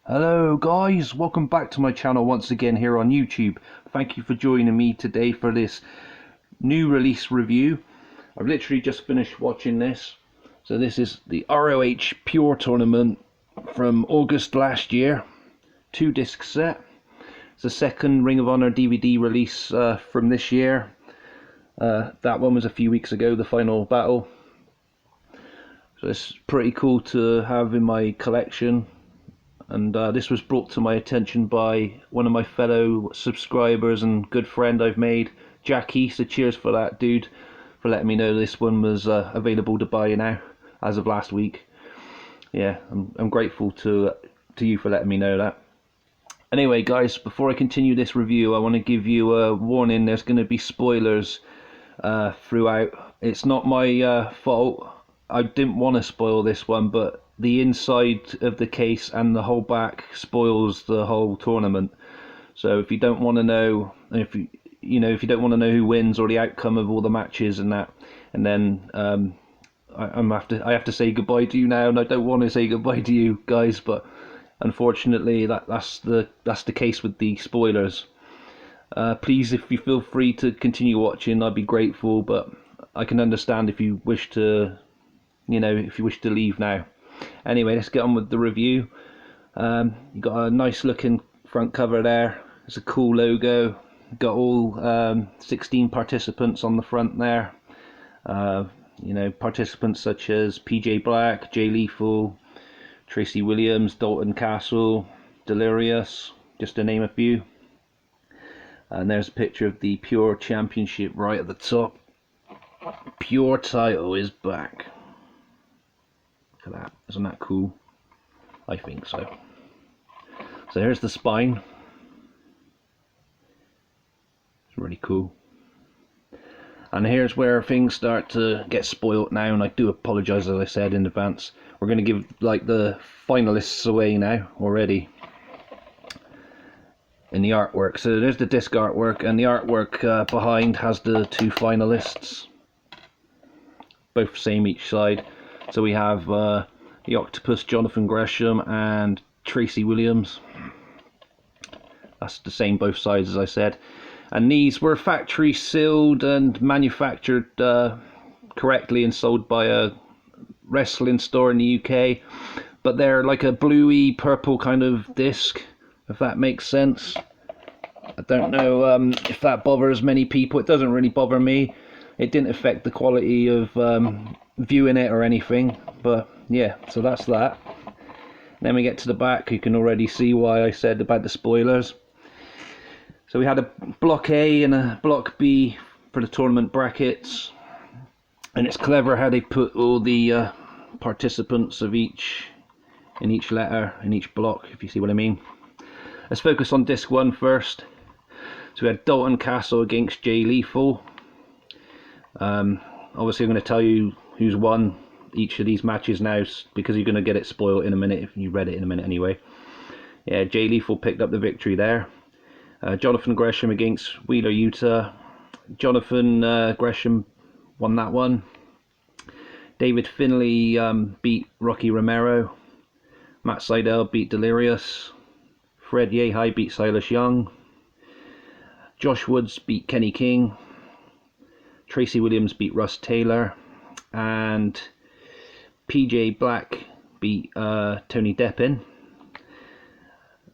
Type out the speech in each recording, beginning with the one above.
Hello guys, welcome back to my channel once again here on YouTube. Thank you for joining me today for this new release review. I've literally just finished watching this. So this is the ROH Pure Tournament from August last year. 2-disc set. It's the second Ring of Honor DVD release from this year. That one was a few weeks ago, the final battle. So it's pretty cool to have in my collection. And this was brought to my attention by one of my fellow subscribers and good friend I've made, Jackie. So cheers for that, dude, for letting me know this one was available to buy now as of last week. Yeah, I'm grateful to you for letting me know that. Anyway, guys, before I continue this review, I want to give you a warning. There's going to be spoilers throughout. It's not my fault. I didn't want to spoil this one, but the inside of the case and the whole back spoils the whole tournament. So if you don't want to know, if you don't want to know who wins or the outcome of all the matches and that, and then I have to say goodbye to you now, and I don't want to say goodbye to you guys, but unfortunately that's the case with the spoilers. Please, if you feel free to continue watching, I'd be grateful, but I can understand if you wish to, leave now. Anyway, let's get on with the review. You got a nice looking front cover there. It's a cool logo. Got all 16 participants on the front there. Participants such as PJ Black, Jay Lethal, Tracy Williams, Dalton Castle, Delirious, just to name a few. And there's a picture of the Pure Championship right at the top. Pure title is back. Look at that, isn't that cool? I think so. So here's the spine. It's really cool. And here's where things start to get spoilt now, and I do apologise, as I said in advance. We're going to give like the finalists away now already in the artwork. So there's the disc artwork, and the artwork behind has the two finalists, both same each side. So we have the Octopus, Jonathan Gresham, and Tracy Williams. That's the same both sides, as I said. And these were factory sealed and manufactured correctly and sold by a wrestling store in the UK. But they're like a bluey purple kind of disc, if that makes sense. I don't know if that bothers many people. It doesn't really bother me. It didn't affect the quality of viewing it or anything, but yeah, so that's that. Then we get to the back. You can already see why I said about the spoilers. So we had a block A and a block B for the tournament brackets, and it's clever how they put all the participants of each in each letter in each block, if you see what I mean. Let's focus on disc 1 first. So we had Dalton Castle against Jay Lethal. Obviously I'm going to tell you who's won each of these matches now, because you're going to get it spoiled in a minute if you read it in a minute anyway. Yeah, Jay Lethal picked up the victory there. Jonathan Gresham against Wheeler Yuta. Jonathan Gresham won that one. David Finley beat Rocky Romero. Matt Sydal beat Delirious. Fred Yehi beat Silas Young. Josh Woods beat Kenny King. Tracy Williams beat Russ Taylor, and PJ Black beat Tony Deppin.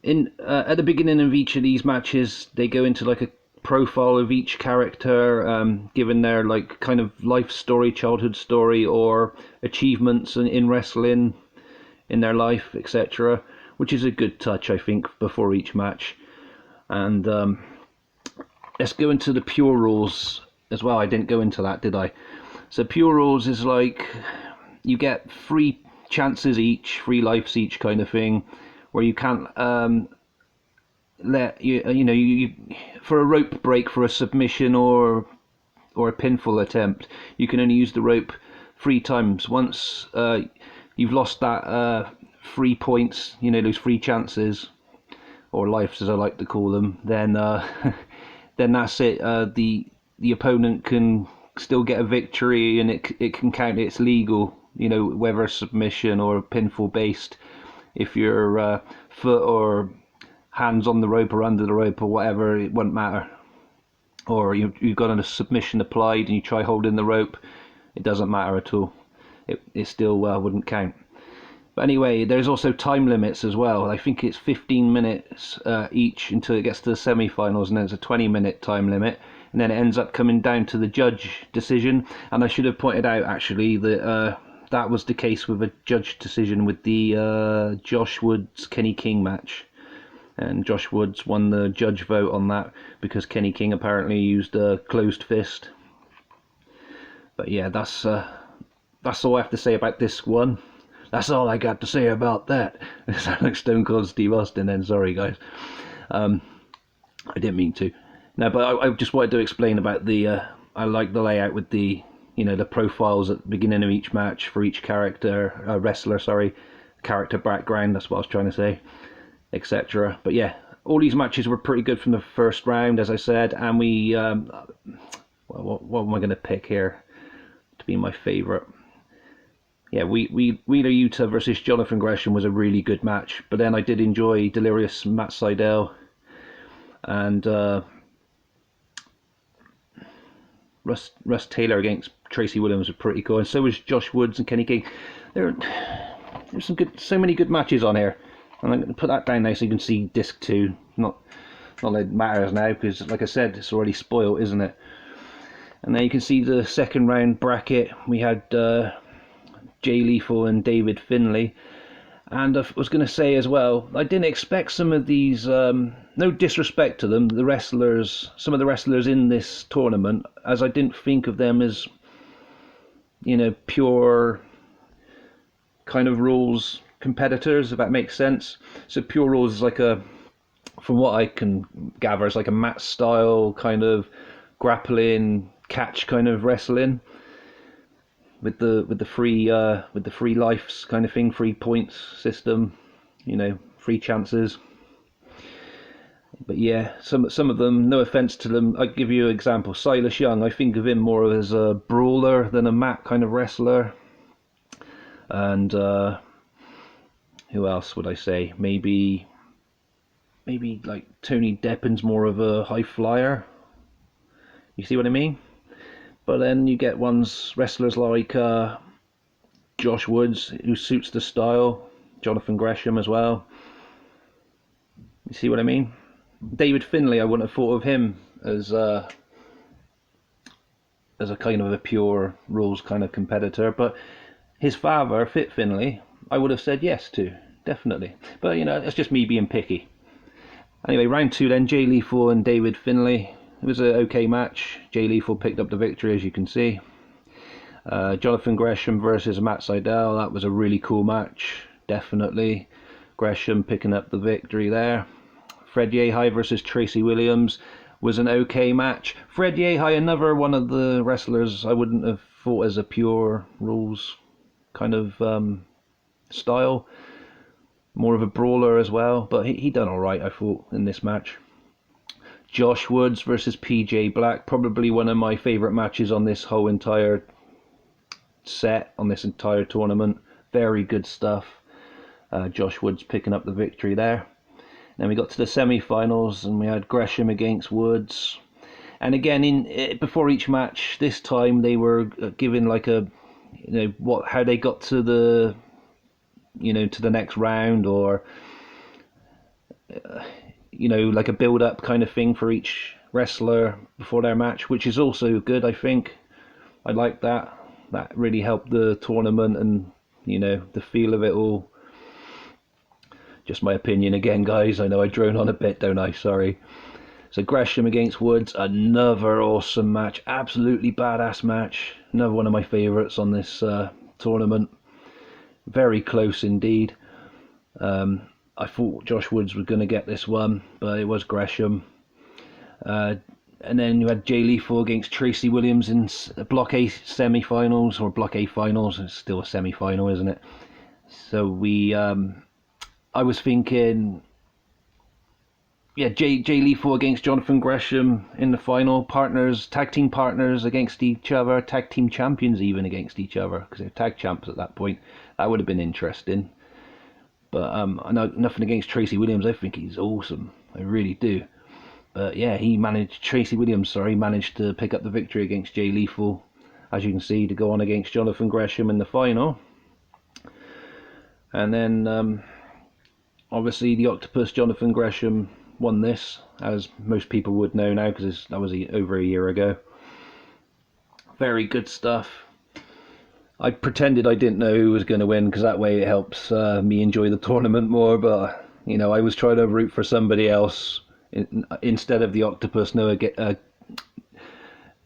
At the beginning of each of these matches, they go into like a profile of each character, given their like kind of life story, childhood story, or achievements in wrestling in their life, etc., which is a good touch, I think, before each match. And let's go into the pure rules as well. I didn't go into that, did I? So pure rules is like you get 3 chances each, 3 lives each kind of thing, where you can't let you for a rope break, for a submission or a pinfall attempt, you can only use the rope 3 times. Once you've lost that 3 points, those 3 chances, or lives as I like to call them, then then that's it. The opponent can still get a victory, and it can count. It's legal, whether a submission or a pinfall based. If your foot or hands on the rope or under the rope or whatever, it wouldn't matter. Or you've got a submission applied and you try holding the rope, it doesn't matter at all. It still wouldn't count. But anyway, there's also time limits as well. I think it's 15 minutes each until it gets to the semi-finals, and there's a 20-minute time limit, and then it ends up coming down to the judge decision. And I should have pointed out actually that that was the case with a judge decision with the Josh Woods Kenny King match. And Josh Woods won the judge vote on that because Kenny King apparently used a closed fist. But yeah, that's all I have to say about this one. That's all I got to say about that. It sounds like Stone Cold Steve Austin then, sorry guys. I didn't mean to. No, but I just wanted to explain about the, I like the layout with the, the profiles at the beginning of each match for each wrestler, character background, that's what I was trying to say, etc. But yeah, all these matches were pretty good from the first round, as I said, and we, what am I going to pick here to be my favourite? Yeah, Wheeler Yuta versus Jonathan Gresham was a really good match, but then I did enjoy Delirious Matt Sydal and Russ Taylor against Tracy Williams was pretty cool, and so was Josh Woods and Kenny King. There's so many good matches on here, and I'm going to put that down now so you can see disc 2. Not that it matters now because, like I said, it's already spoiled, isn't it? And there you can see the second round bracket. We had Jay Lethal and David Finley, and I was going to say as well, I didn't expect some of these, no disrespect to them, some of the wrestlers in this tournament, as I didn't think of them as, pure kind of rules competitors, if that makes sense. So Pure Rules is like from what I can gather, it's like a match style kind of grappling catch kind of wrestling. With the free lives kind of thing, 3 points system, free chances. But yeah, some of them, no offense to them, I'll give you an example. Silas Young, I think of him more as a brawler than a mat kind of wrestler. And who else would I say? Maybe like Tony Deppin's more of a high flyer. You see what I mean? But then you get wrestlers like Josh Woods, who suits the style, Jonathan Gresham as well. You see what I mean? David Finley, I wouldn't have thought of him as a kind of a pure rules kind of competitor, but his father, Fit Finley, I would have said yes to, definitely. But it's just me being picky. Anyway, round 2 then, Jay Lethal and David Finley. It was an okay match. Jay Lethal picked up the victory, as you can see. Jonathan Gresham versus Matt Sydal. That was a really cool match, definitely. Gresham picking up the victory there. Fred Yehi versus Tracy Williams was an okay match. Fred Yehi, another one of the wrestlers I wouldn't have thought as a pure rules kind of style. More of a brawler as well, but he done alright, I thought, in this match. Josh Woods versus PJ Black, probably one of my favourite matches on this whole entire set, on this entire tournament. Very good stuff. Josh Woods picking up the victory there. Then we got to the semi-finals and we had Gresham against Woods. And again, before each match, this time they were given like a, how they got to the, to the next round, or like a build-up kind of thing for each wrestler before their match, which is also good, I think. I like that. That really helped the tournament and, the feel of it all. Just my opinion again, guys. I know I drone on a bit, don't I? Sorry. So Gresham against Woods, another awesome match. Absolutely badass match. Another one of my favourites on this tournament. Very close indeed. I thought Josh Woods was going to get this one, but it was Gresham. And then you had Jay Lethal against Tracy Williams in Block A semi-finals, or Block A finals. It's still a semi-final, isn't it? So I was thinking, Jay Lethal against Jonathan Gresham in the final. Tag team partners against each other, tag team champions even against each other, because they're tag champs at that point. That would have been interesting. But I know nothing against Tracy Williams. I think he's awesome. I really do. But yeah, Tracy Williams, managed to pick up the victory against Jay Lethal, as you can see, to go on against Jonathan Gresham in the final. And then obviously the Octopus, Jonathan Gresham, won this, as most people would know now, because that was over a year ago. Very good stuff. I pretended I didn't know who was going to win, because that way it helps me enjoy the tournament more, but you know, I was trying to root for somebody else instead of the Octopus.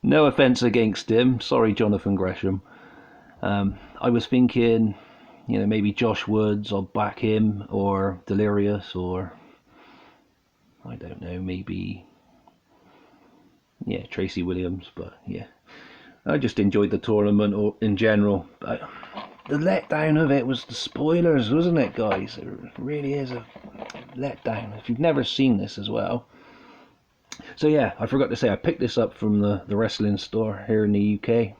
No offense against him, sorry Jonathan Gresham. I was thinking, you know, maybe Josh Woods, I'll back him, or Delirious, or I don't know, maybe Tracy Williams. But yeah, I just enjoyed the tournament in general. But the letdown of it was the spoilers, wasn't it, guys? It really is a letdown if you've never seen this as well. So yeah, I forgot to say, I picked this up from the wrestling store here in the UK.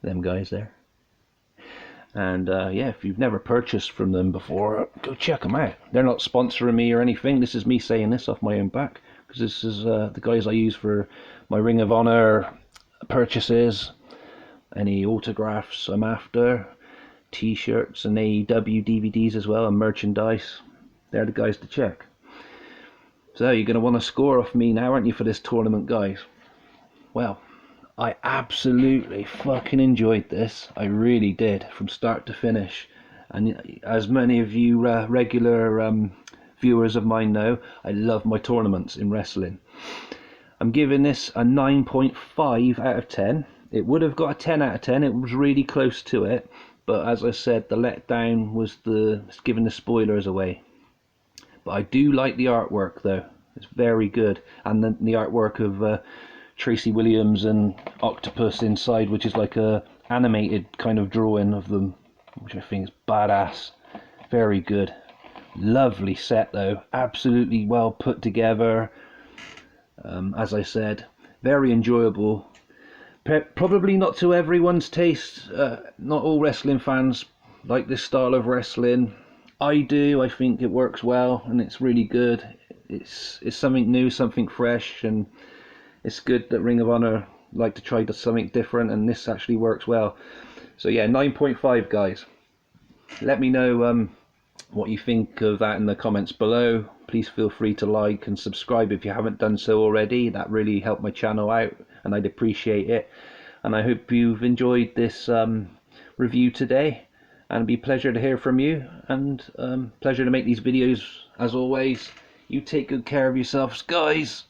Them guys there. And yeah, if you've never purchased from them before, go check them out. They're not sponsoring me or anything. This is me saying this off my own back, because this is the guys I use for my Ring of Honor purchases, any autographs I'm after, t-shirts and AEW DVDs as well, and merchandise. They're the guys to check. So you're going to want to score off me now, aren't you, for this tournament, guys? Well, I absolutely fucking enjoyed this. I really did, from start to finish. And as many of you regular viewers of mine know, I love my tournaments in wrestling. I'm giving this a 9.5 out of 10. It would have got a 10 out of 10. It was really close to it. But as I said, the letdown was giving the spoilers away. But I do like the artwork, though. It's very good. And the artwork of Tracy Williams and Octopus inside, which is like a animated kind of drawing of them, which I think is badass. Very good. Lovely set though, absolutely well put together. As I said, very enjoyable. Probably not to everyone's taste. Not all wrestling fans like this style of wrestling. I do. I think it works well and it's really good. It's something new, something fresh, and it's good that Ring of Honor like to try something different, and this actually works well. So yeah, 9.5, guys. Let me know what you think of that in the comments below. Please feel free to like and subscribe if you haven't done so already. That really helped my channel out and I'd appreciate it. And I hope you've enjoyed this review today, and it'll be a pleasure to hear from you, and pleasure to make these videos as always. You take good care of yourselves, guys.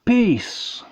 Peace.